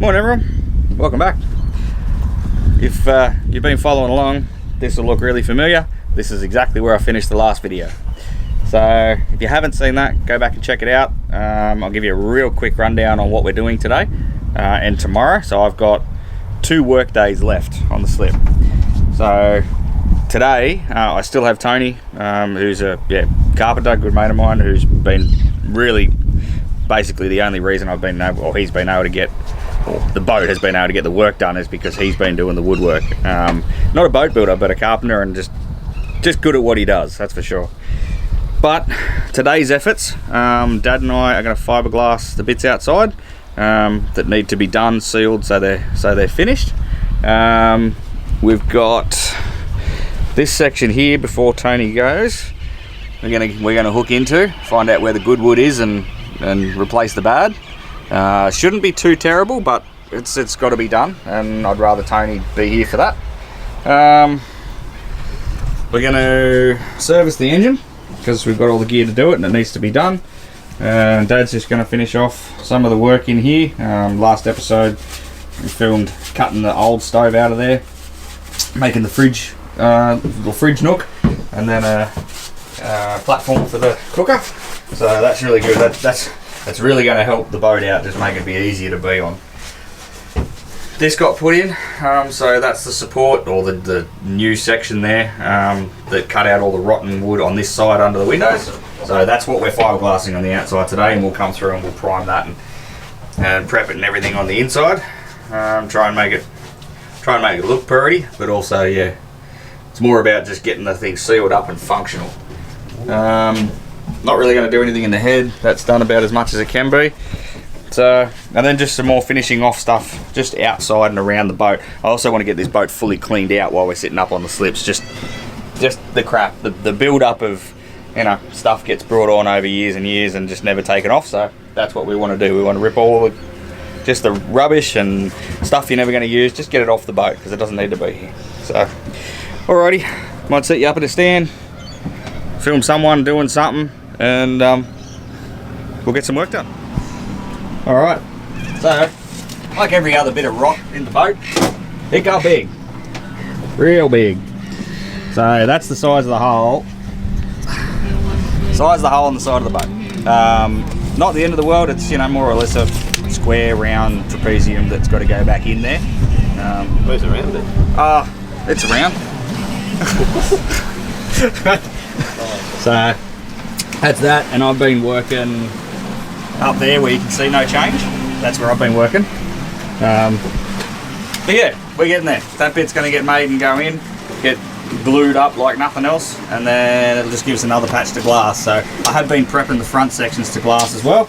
Morning everyone, welcome back. If you've been following along, this will look really familiar. This is exactly where I finished the last video. So if you haven't seen that, go back and check it out. I'll give you a real quick rundown on what we're doing today and tomorrow. So I've got 2 work days left on the slip. So today I still have Tony, who's a carpenter, good mate of mine, who's been really basically the only reason I've been able, or he's been able to get, or the boat has been able to get the work done, is because he's been doing the woodwork. Not a boat builder, but a carpenter, and just good at what he does, that's for sure. But today's efforts, Dad and I are going to fiberglass the bits outside that need to be done, sealed, so they're finished. We've got this section here before Tony goes. We're gonna hook into, find out where the good wood is, and replace the bad. Shouldn't be too terrible, but it's got to be done, and I'd rather Tony be here for that. We're going to service the engine because we've got all the gear to do it and it needs to be done. And Dad's just going to finish off some of the work in here. Last episode we filmed cutting the old stove out of there, making the fridge, little fridge nook, and then a platform for the cooker. So that's really good. That's really going to help the boat out, just make it be easier to be on. This got put in, so that's the support, or the new section there that cut out all the rotten wood on this side under the windows. So that's what we're fiberglassing on the outside today, and we'll come through and we'll prime that and prep it and everything on the inside. Try and make it look pretty, but also it's more about just getting the thing sealed up and functional. Not really going to do anything in the head. That's done about as much as it can be. So, and then just some more finishing off stuff just outside and around the boat. I also want to get this boat fully cleaned out while we're sitting up on the slips. Just the crap, the build up of, stuff gets brought on over years and years and just never taken off. So that's what we want to do. We want to rip all just the rubbish and stuff you're never going to use, just get it off the boat because it doesn't need to be here. So, alrighty, might set you up at a stand, film someone doing something, and we'll get some work done. Alright, so like every other bit of rock in the boat, it got big, real big. So that's the size of the hole, on the side of the boat. Not the end of the world, it's more or less a square round trapezium that's got to go back in there. Where's it around it? It's around. So that's that, and I've been working up there where you can see no change. That's where I've been working. But yeah, we're getting there. That bit's going to get made and go in, get glued up like nothing else, and then it'll just give us another patch to glass. So I have been prepping the front sections to glass as well.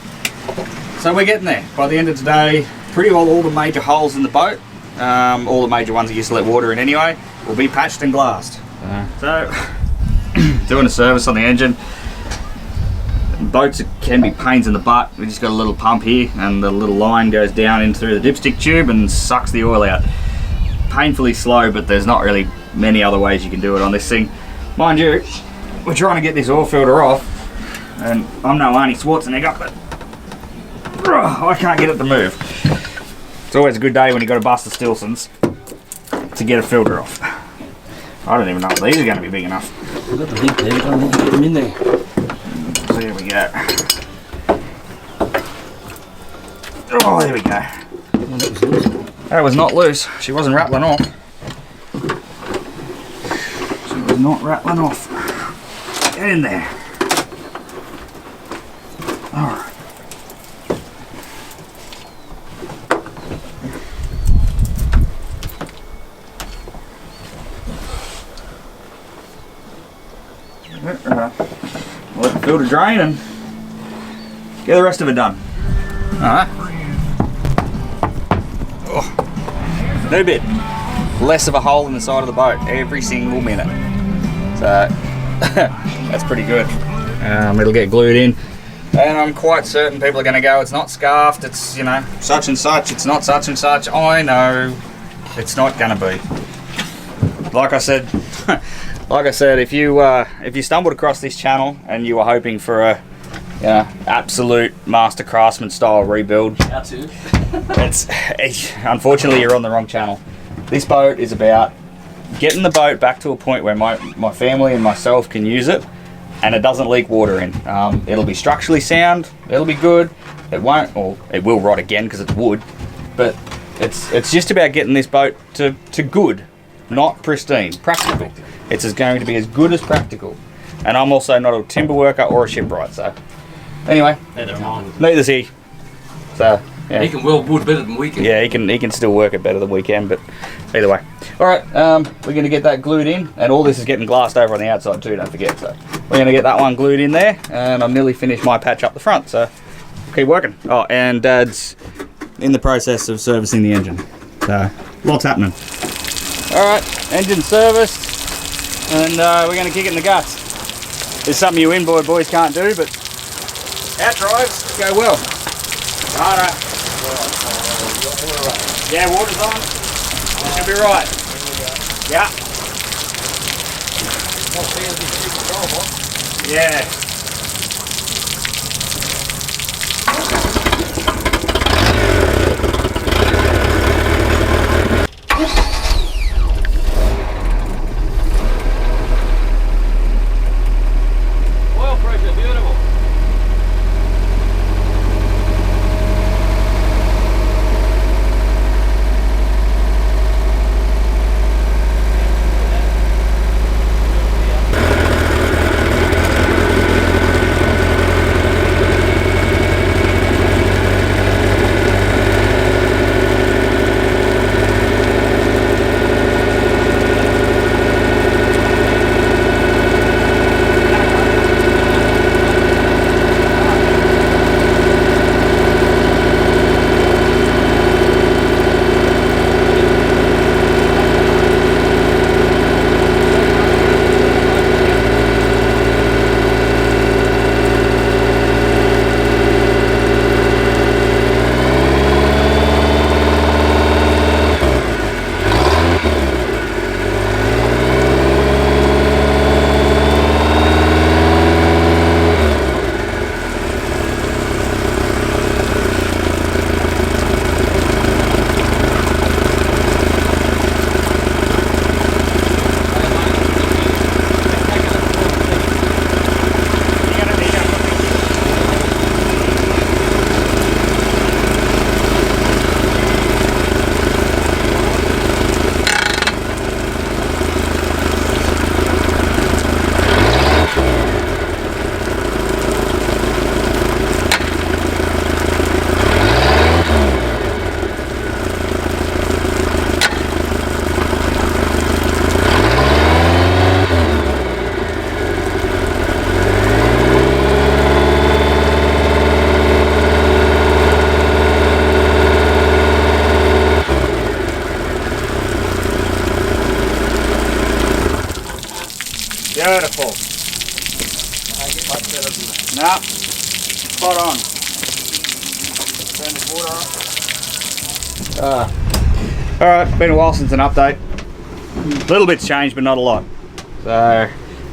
So we're getting there. By the end of today, pretty well all the major holes in the boat, all the major ones that used to let water in anyway, will be patched and glassed. So doing a service on the engine. Boats can be pains in the butt. We just got a little pump here, and the little line goes down in through the dipstick tube and sucks the oil out. Painfully slow, but there's not really many other ways you can do it on this thing. Mind you, we're trying to get this oil filter off, and I'm no Arnie Schwarzenegger, but I can't get it to move. It's always a good day when you got to bust the Stilsons to get a filter off. I don't even know if these are going to be big enough. We've got the big there, I don't think you can get them in there. So there we go. Oh, there we go. Oh, that was loose. That was not loose. She wasn't rattling off. She was not rattling off. Get in there. Alright. Let the filter drain and get the rest of it done. Alright. Oh, new bit. Less of a hole in the side of the boat every single minute. So that's pretty good. It'll get glued in. And I'm quite certain people are going to go, it's not scarfed, it's, such and such, it's not such and such. I know it's not going to be. Like I said, if you stumbled across this channel and you were hoping for Yeah, absolute master craftsman style rebuild. How to? Unfortunately, you're on the wrong channel. This boat is about getting the boat back to a point where my family and myself can use it, and it doesn't leak water in. It'll be structurally sound. It'll be good. It won't, or it will rot again because it's wood. But it's just about getting this boat to good, not pristine, practical. It's going to be as good as practical. And I'm also not a timber worker or a shipwright, so anyway, neither's he. So yeah. He can weld wood better than we can. Yeah, he can still work it better than we can, but either way. All right, we're going to get that glued in, and all this is getting glassed over on the outside too, don't forget. So we're going to get that one glued in there, and I'm nearly finished my patch up the front, so keep working. Oh, and Dad's in the process of servicing the engine, so lots happening. All right, engine serviced, and we're going to kick it in the guts. It's something you inboard boys can't do, but our drives go well. Righto. Yeah, water's on. Should be right. Yeah. Yeah. Oil pressure, beautiful. Beautiful. No, spot on. Turn this water off. Alright, been a while since an update. A little bit's changed, but not a lot. So,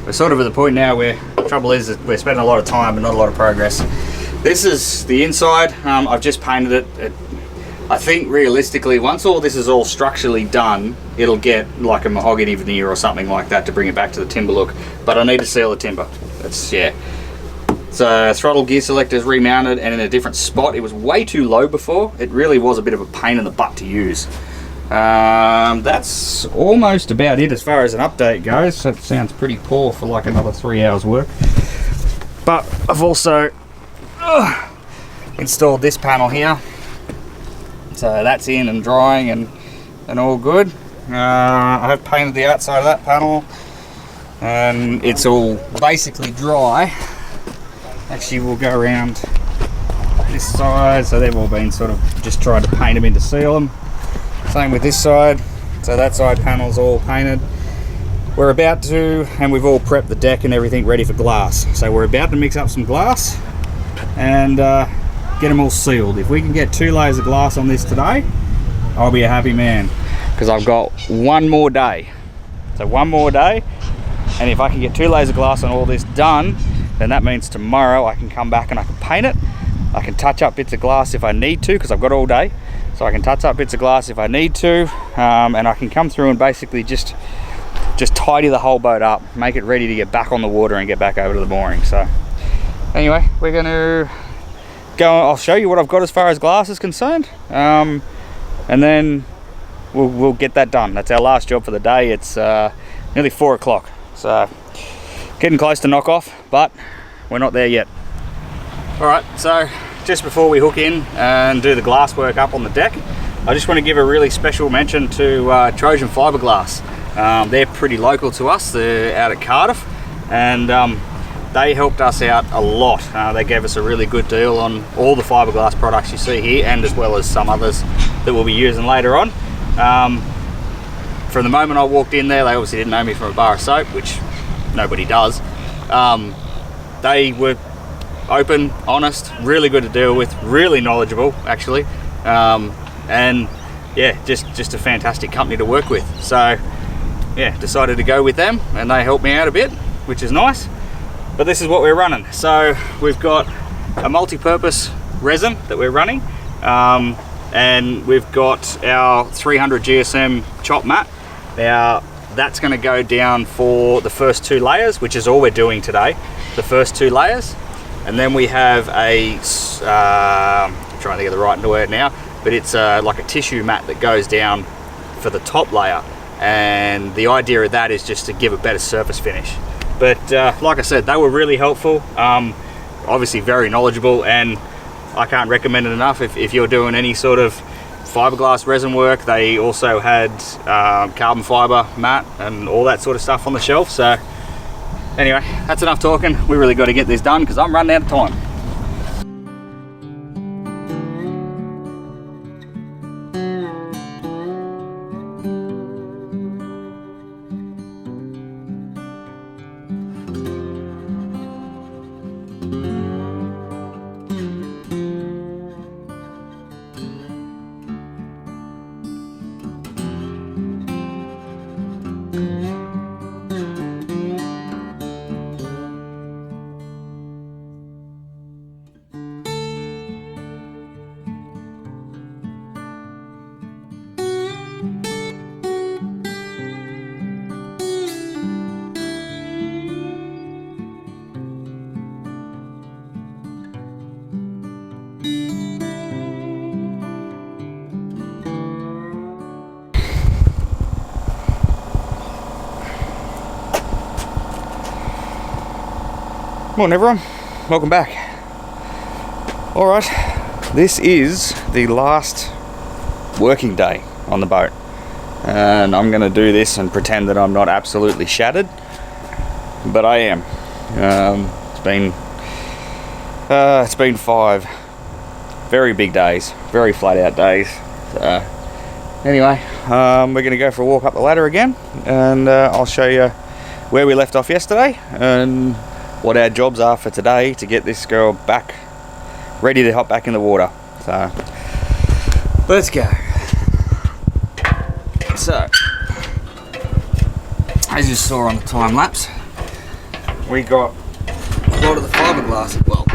we're sort of at the point now where the trouble is that we're spending a lot of time but not a lot of progress. This is the inside. I've just painted it. I think realistically, once all this is all structurally done, it'll get like a mahogany veneer or something like that to bring it back to the timber look. But I need to seal the timber. That's, yeah. So throttle gear selector's remounted and in a different spot. It was way too low before. It really was a bit of a pain in the butt to use. That's almost about it as far as an update goes. That sounds pretty poor for like another 3 hours work. But I've also installed this panel here. So that's in and drying and all good. I have painted the outside of that panel and it's all basically dry. Actually, we'll go around this side, so they've all been sort of just tried to paint them in to seal them. Same with this side, so that side panel's all painted. We're about to, and we've all prepped the deck and everything ready for glass. So we're about to mix up some glass and get them all sealed. If we can get 2 layers of glass on this today, I'll be a happy man, because I've got one more day. So one more day, and if I can get 2 layers of glass on all this done, then that means tomorrow I can come back and I can paint it. I can touch up bits of glass if I need to, because I've got all day, so I can touch up bits of glass if I need to, and I can come through and basically just tidy the whole boat up, make it ready to get back on the water and get back over to the mooring. So anyway, we're going to go, I'll show you what I've got as far as glass is concerned, and then we'll get that done. That's our last job for the day. It's nearly 4 o'clock, so getting close to knock off, but we're not there yet. Alright, so just before we hook in and do the glass work up on the deck, I just want to give a really special mention to Trogon Fiberglass. They're pretty local to us. They're out at Cardiff, and they helped us out a lot. They gave us a really good deal on all the fiberglass products you see here, and as well as some others that we'll be using later on. From the moment I walked in there, they obviously didn't know me from a bar of soap, which nobody does. They were open, honest, really good to deal with, really knowledgeable actually, and yeah, just a fantastic company to work with. So yeah, decided to go with them, and they helped me out a bit, which is nice. But this is what we're running. So we've got a multi-purpose resin that we're running, and we've got our 300 GSM chop mat. Now that's going to go down for the first 2 layers, which is all we're doing today, the first 2 layers. And then we have a, I'm trying to get the right word now, but it's like a tissue mat that goes down for the top layer. And the idea of that is just to give a better surface finish. But like I said, they were really helpful, obviously very knowledgeable, and I can't recommend it enough if you're doing any sort of fiberglass resin work. They also had carbon fiber mat and all that sort of stuff on the shelf. So anyway, that's enough talking. We really got to get this done because I'm running out of time. Morning everyone, welcome back. Alright, this is the last working day on the boat, and I'm going to do this and pretend that I'm not absolutely shattered, but I am. It's been 5 very big days, very flat out days. Anyway, we're going to go for a walk up the ladder again, and I'll show you where we left off yesterday and what our jobs are for today to get this girl back ready to hop back in the water. So let's go. So as you saw on the time lapse, we got a lot of the fiberglass, well,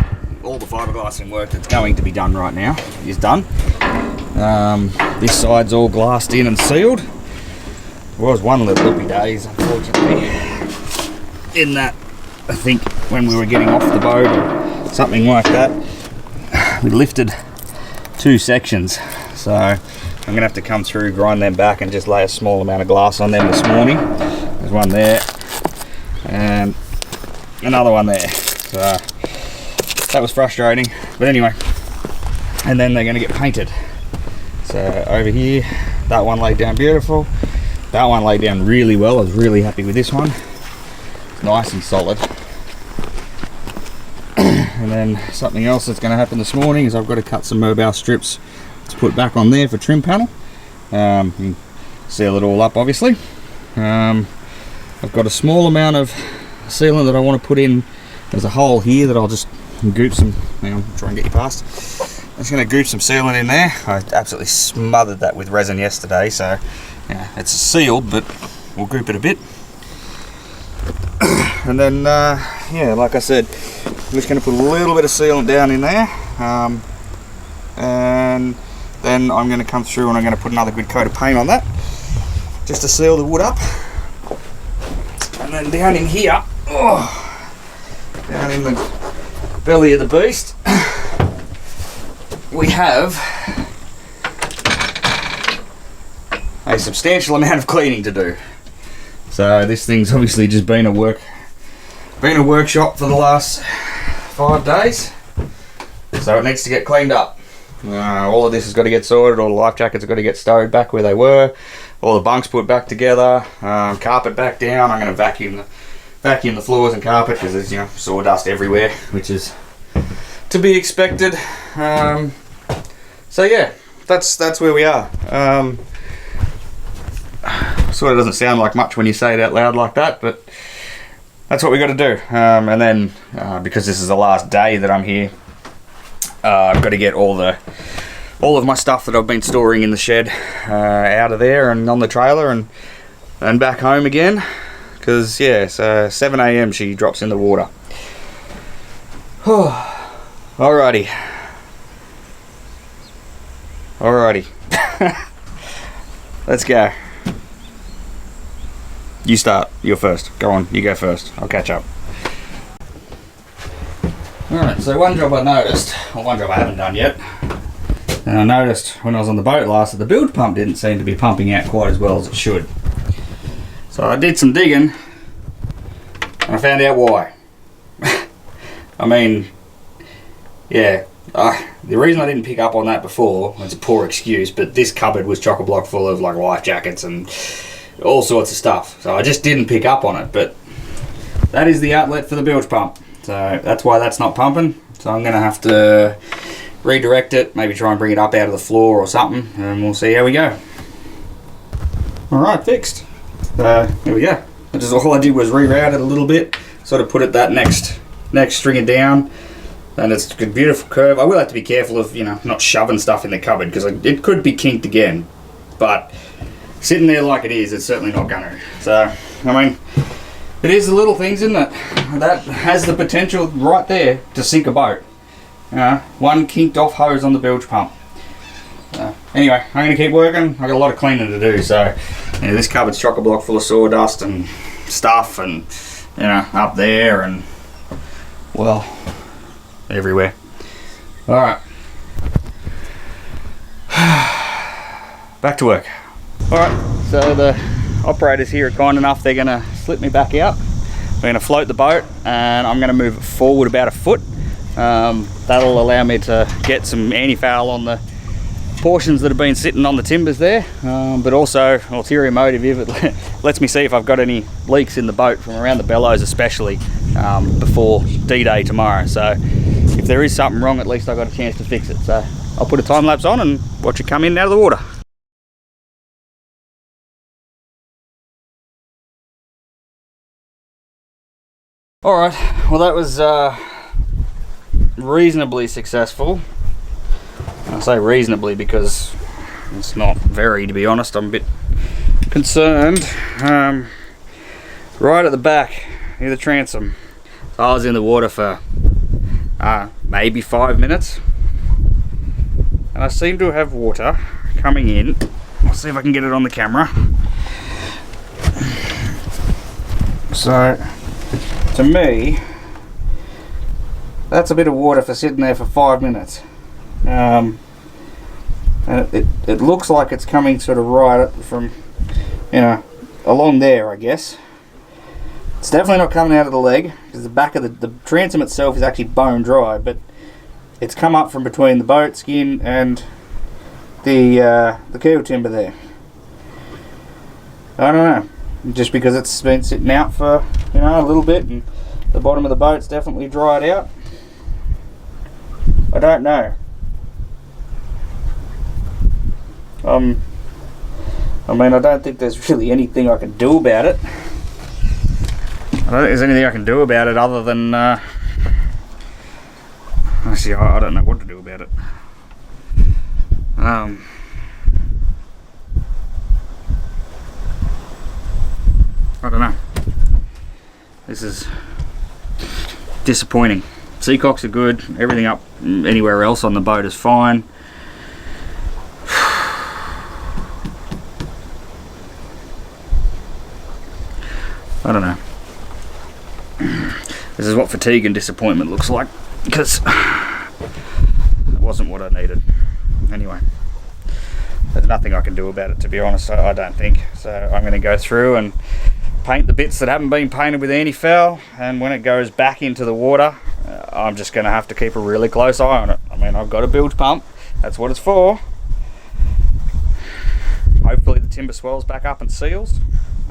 all the fiberglassing work that's going to be done right now is done. This side's all glassed in and sealed. There was one little loopy days, unfortunately, in that I think when we were getting off the boat or something like that, we lifted 2 sections. So I'm going to have to come through, grind them back, and just lay a small amount of glass on them this morning. There's one there and another one there. So that was frustrating, but anyway. And then they're going to get painted. So over here, that one laid down beautiful. That one laid down really well. I was really happy with this one. Nice and solid. And then something else that's going to happen this morning is I've got to cut some mobile strips to put back on there for trim panel. You can seal it all up obviously. I've got a small amount of sealant that I want to put in. There's a hole here that I'll just goop some, hang on, try and get you past. I'm just going to goop some sealant in there. I absolutely smothered that with resin yesterday, so yeah, it's sealed, but we'll goop it a bit. and then yeah, like I said, I'm just going to put a little bit of sealant down in there, and then I'm going to come through and I'm going to put another good coat of paint on that just to seal the wood up. And then down in here, down in the belly of the beast, we have a substantial amount of cleaning to do. So this thing's obviously just been a workshop for the last 5 days, so it needs to get cleaned up. All of this has got to get sorted, all the life jackets have got to get stowed back where they were, all the bunks put back together, carpet back down. I'm going to vacuum the floors and carpet because there's, you know, sawdust everywhere, which is to be expected. So yeah, that's where we are. Sort of doesn't sound like much when you say it out loud like that, but that's what we got to do. And then because this is the last day that I'm here, I've got to get all of my stuff that I've been storing in the shed out of there and on the trailer and back home again, because yeah, so 7 AM she drops in the water. Alrighty. Let's go. You start. You're first. Go on. You go first. I'll catch up. Alright, so one job I noticed, or one job I haven't done yet, and I noticed when I was on the boat last that the bilge pump didn't seem to be pumping out quite as well as it should. So I did some digging and I found out why. I mean, yeah, the reason I didn't pick up on that before, it's a poor excuse, but this cupboard was chock-a-block full of like life jackets and all sorts of stuff, so I just didn't pick up on it. But that is the outlet for the bilge pump, so that's why that's not pumping. So I'm gonna have to redirect it, maybe try and bring it up out of the floor or something, and we'll see how we go. Alright, fixed. Here we go. All I did was reroute it a little bit, sort of put it that next stringer down, and it's a beautiful curve. I will have to be careful of, you know, not shoving stuff in the cupboard because it could be kinked again, but sitting there like it is, it's certainly not gonna. So, I mean, it is the little things, isn't it? That has the potential right there to sink a boat. One kinked off hose on the bilge pump. Anyway, I'm gonna keep working. I've got a lot of cleaning to do, so yeah, this cupboard's chock-a-block full of sawdust and stuff, and you know, up there and well, everywhere. Alright. Back to work. Alright, so the operators here are kind enough, they're going to slip me back out. We're going to float the boat and I'm going to move it forward about 1 foot. That'll allow me to get some anti-foul on the portions that have been sitting on the timbers there, but also ulterior motive, if it lets me see if I've got any leaks in the boat from around the bellows especially, before D-Day tomorrow. So if there is something wrong, at least I've got a chance to fix it. So I'll put a time lapse on and watch it come in and out of the water. Alright, well that was reasonably successful. I say reasonably because it's not very, to be honest. I'm a bit concerned. Right at the back near the transom, so I was in the water for maybe 5 minutes and I seem to have water coming in. I'll see if I can get it on the camera. So to me, that's a bit of water for sitting there for 5 minutes. And it looks like it's coming sort of right from, you know, along there, I guess. It's definitely not coming out of the leg, because the back of the transom itself is actually bone dry, but it's come up from between the boat skin and the keel timber there. I don't know, just because it's been sitting out for, you know, a little bit and the bottom of the boat's definitely dried out. I don't know. I mean, I don't think there's really anything I can do about it. I don't think there's anything I can do about it other than actually, I don't know what to do about it. I don't know. This is disappointing. Seacocks are good, everything up anywhere else on the boat is fine. I don't know. This is what fatigue and disappointment looks like, because it wasn't what I needed. Anyway, there's nothing I can do about it, to be honest, I don't think. So I'm going to go through and paint the bits that haven't been painted with anti-foul, and when it goes back into the water, I'm just going to have to keep a really close eye on it. I mean, I've got a bilge pump, that's what it's for. Hopefully the timber swells back up and seals.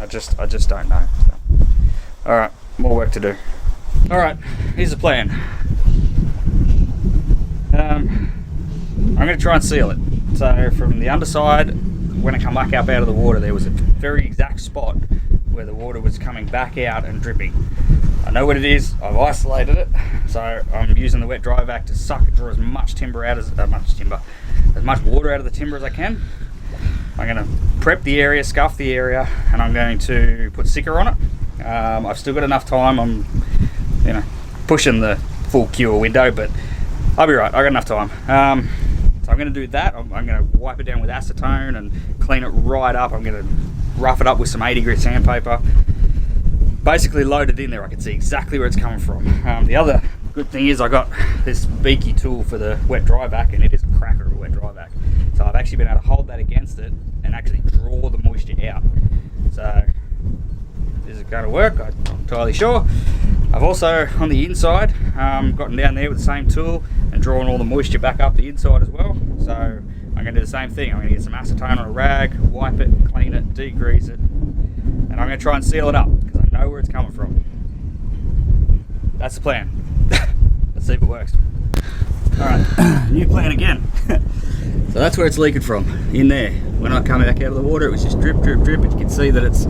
I just don't know. So. Alright, more work to do. Alright, here's the plan. I'm going to try and seal it. So from the underside, when I come back up out of the water, there was a very exact spot where the water was coming back out and dripping. I know what it is, I've isolated it, so I'm using the wet dry vac to draw as much timber out as much water out of the timber as I can. I'm going to prep the area, scuff the area, and I'm going to put sticker on it. I've still got enough time. I'm, pushing the full cure window, but I'll be right. I got enough time. So I'm going to do that. I'm going to wipe it down with acetone and clean it right up. I'm going to rough it up with some 80 grit sandpaper. Basically load it in there. I can see exactly where it's coming from. The other good thing is I got this beaky tool for the wet dry vac, and it is a cracker of a wet dry vac. So I've actually been able to hold that against it and actually draw the moisture out. So is it going to work? I'm not entirely sure. I've also, on the inside, gotten down there with the same tool and drawn all the moisture back up the inside as well. So I'm going to do the same thing. I'm going to get some acetone on a rag, wipe it, clean it, degrease it, and I'm going to try and seal it up because I know where it's coming from. That's the plan. Let's see if it works. Alright, new plan again. So that's where it's leaking from, in there. When I come back out of the water, it was just drip, drip, drip, and you can see that it's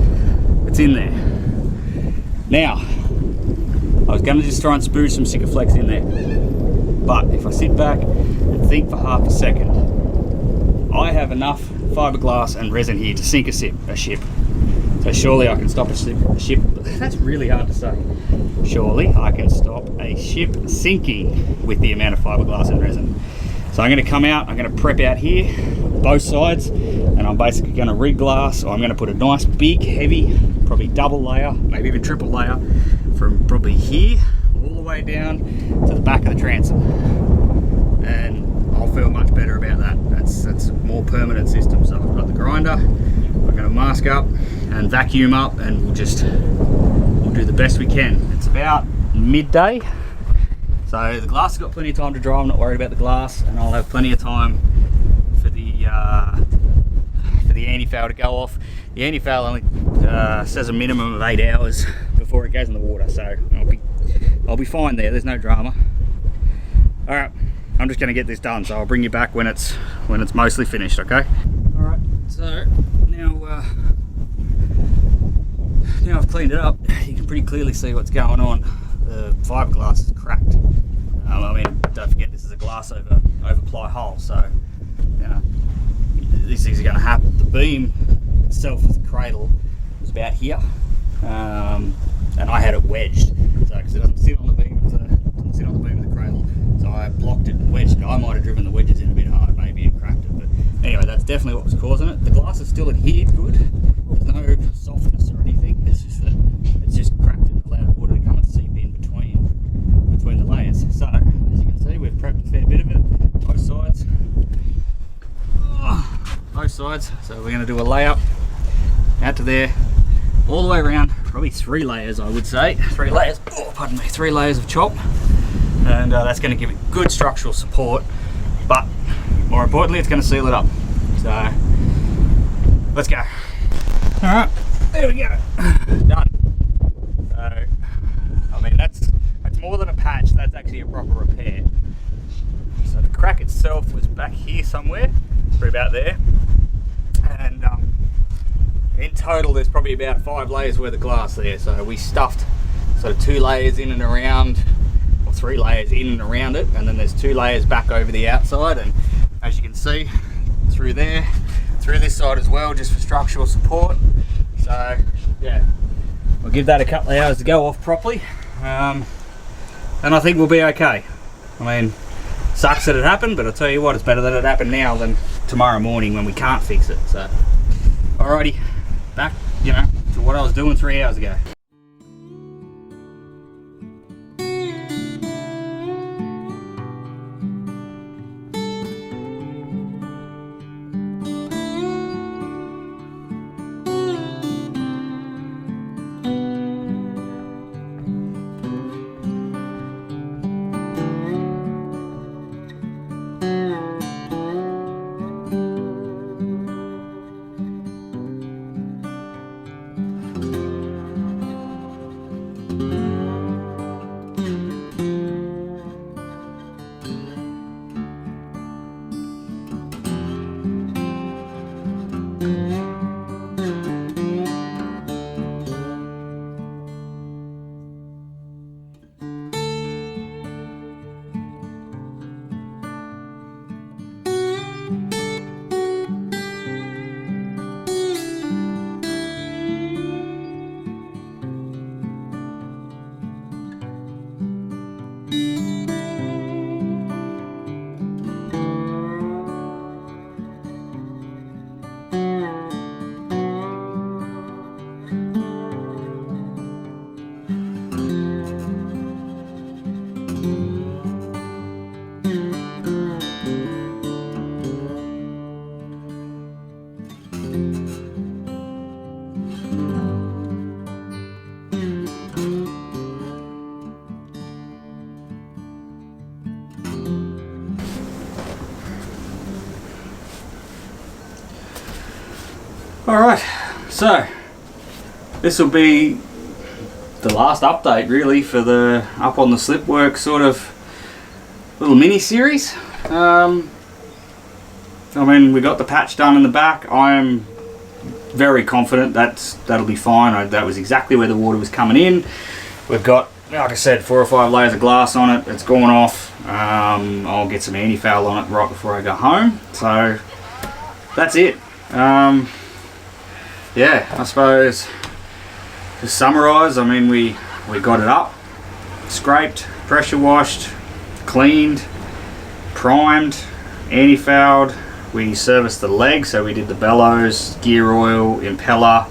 in there. Now, I was going to just try and spruce some Sikaflex in there, but if I sit back and think for half a second, I have enough fiberglass and resin here to sink a ship. So surely I can stop a ship. That's really hard to say. Surely I can stop a ship sinking with the amount of fiberglass and resin. So I'm going to come out, I'm going to prep out here, both sides, and I'm basically going to re-glass. I'm going to put a nice big, heavy, probably double layer, maybe even triple layer, from probably here all the way down to the back of the transom. And I'll feel much better about that. That's a more permanent system. So I've got the grinder, I'm going to mask up and vacuum up, and we'll do the best we can. It's about midday. So the glass has got plenty of time to dry. I'm not worried about the glass, and I'll have plenty of time for the anti-foul to go off. The anti-foul only says a minimum of 8 hours before it goes in the water, so I'll be fine there. There's no drama. All right, I'm just going to get this done, so I'll bring you back when it's mostly finished. Okay. All right. So now I've cleaned it up. You can pretty clearly see what's going on. The fiberglass is cracked. I mean, don't forget this is a glass over ply hull, so these things are going to happen. The beam itself with the cradle was about here, and I had it wedged, so because it doesn't sit on the beam, it doesn't sit on the beam of the cradle, so I blocked it and wedged it. I might have driven the wedges in a bit hard, maybe, and cracked it, but anyway, that's definitely what was causing it. The glass is still adhered good. There's no softness or anything. It's just that it's just cracked and allowed water to come and seep in between the layers. So as you can see, we've prepped a fair bit of it, both sides. Both sides. So we're going to do a layup out to there, all the way around. Probably 3 layers, I would say. 3 layers. Oh, pardon me. 3 layers of chop, and that's going to give it good structural support. But more importantly, it's going to seal it up. So let's go. All right, there we go. Done. So I mean, that's more than a patch. That's actually a proper repair. So the crack itself was back here somewhere, probably about there, and in total there's probably about 5 layers worth of glass there. So we stuffed sort of 2 layers in and around, or 3 layers in and around it, and then there's 2 layers back over the outside, and as you can see, through there, through this side as well, just for structural support. So yeah, we'll give that a couple of hours to go off properly, and I think we'll be okay. I mean, sucks that it happened, but I'll tell you what, it's better that it happened now than tomorrow morning when we can't fix it. So, alrighty, back, you know, to what I was doing 3 hours ago. Alright, so this will be the last update really for the Up on the Slip work sort of little mini series. I mean, we got the patch done in the back. I am very confident that'll be fine. That was exactly where the water was coming in. We've got, like I said, 4 or 5 layers of glass on it. It's gone off. I'll get some anti-foul on it right before I go home. So that's it. Yeah, I suppose to summarise, I mean, we got it up, scraped, pressure washed, cleaned, primed, anti-fouled. We serviced the leg, so we did the bellows, gear oil, impeller,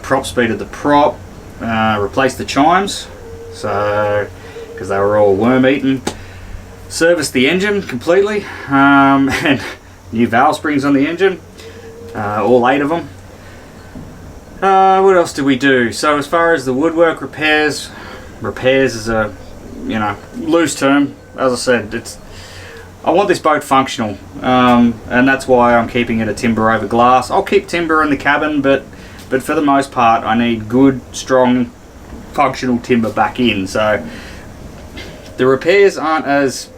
prop speeded the prop, replaced the chimes, so because they were all worm eaten. Serviced the engine completely, and new valve springs on the engine. All 8 of them. What else did we do? So as far as the woodwork repairs is a, you know, loose term. As I said, I want this boat functional, and that's why I'm keeping it a timber over glass. I'll keep timber in the cabin, but for the most part I need good, strong, functional timber back in. So the repairs aren't as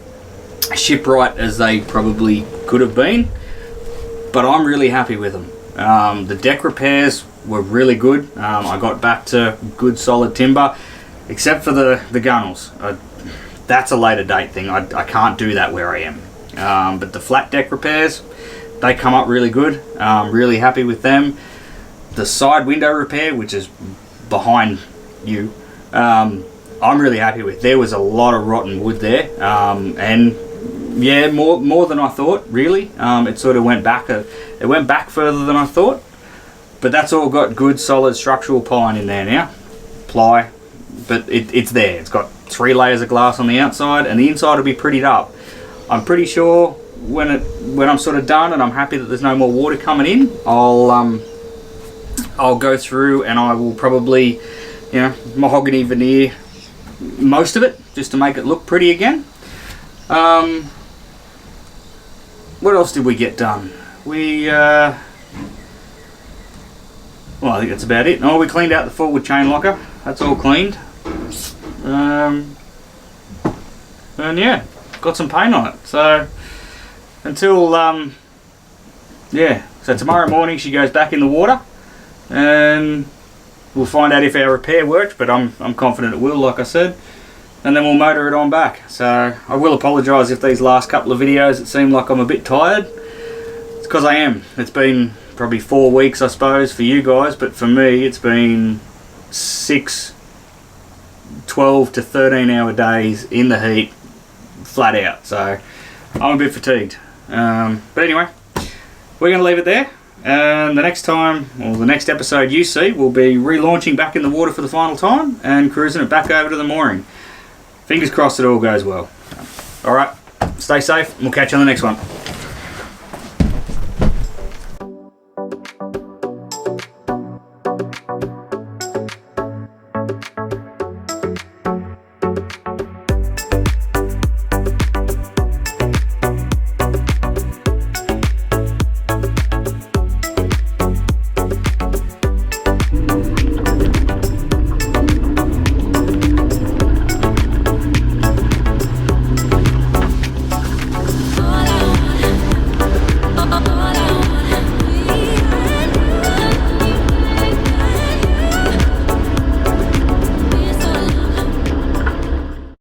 shipwright as they probably could have been, but I'm really happy with them. The deck repairs were really good. I got back to good solid timber, except for the gunnels. That's a later date thing. I can't do that where I am. But the flat deck repairs, they come up really good. Really happy with them. The side window repair, which is behind you, I'm really happy with. There was a lot of rotten wood there, and yeah, more than I thought, really. It sort of went back further than I thought, but that's all got good solid structural pine in there now, ply, but it's there. It's got 3 layers of glass on the outside, and the inside will be prettied up. I'm pretty sure when I'm sort of done and I'm happy that there's no more water coming in, I'll go through and I will probably, you know, mahogany veneer most of it just to make it look pretty again. What else did we get done? Well, I think that's about it. Oh, we cleaned out the forward chain locker. That's all cleaned. And yeah, got some paint on it. So until yeah, so tomorrow morning she goes back in the water, and we'll find out if our repair worked. But I'm confident it will, like I said. And then we'll motor it on back. So I will apologise if these last couple of videos it seemed like I'm a bit tired. It's because I am. It's been probably 4 weeks, I suppose, for you guys, but for me it's been 12 to 13 hour days in the heat, flat out. So I'm a bit fatigued. But anyway, we're going to leave it there. And the next time, or the next episode you see, we'll be relaunching back in the water for the final time and cruising it back over to the mooring. Fingers crossed it all goes well. Alright, stay safe and we'll catch you on the next one.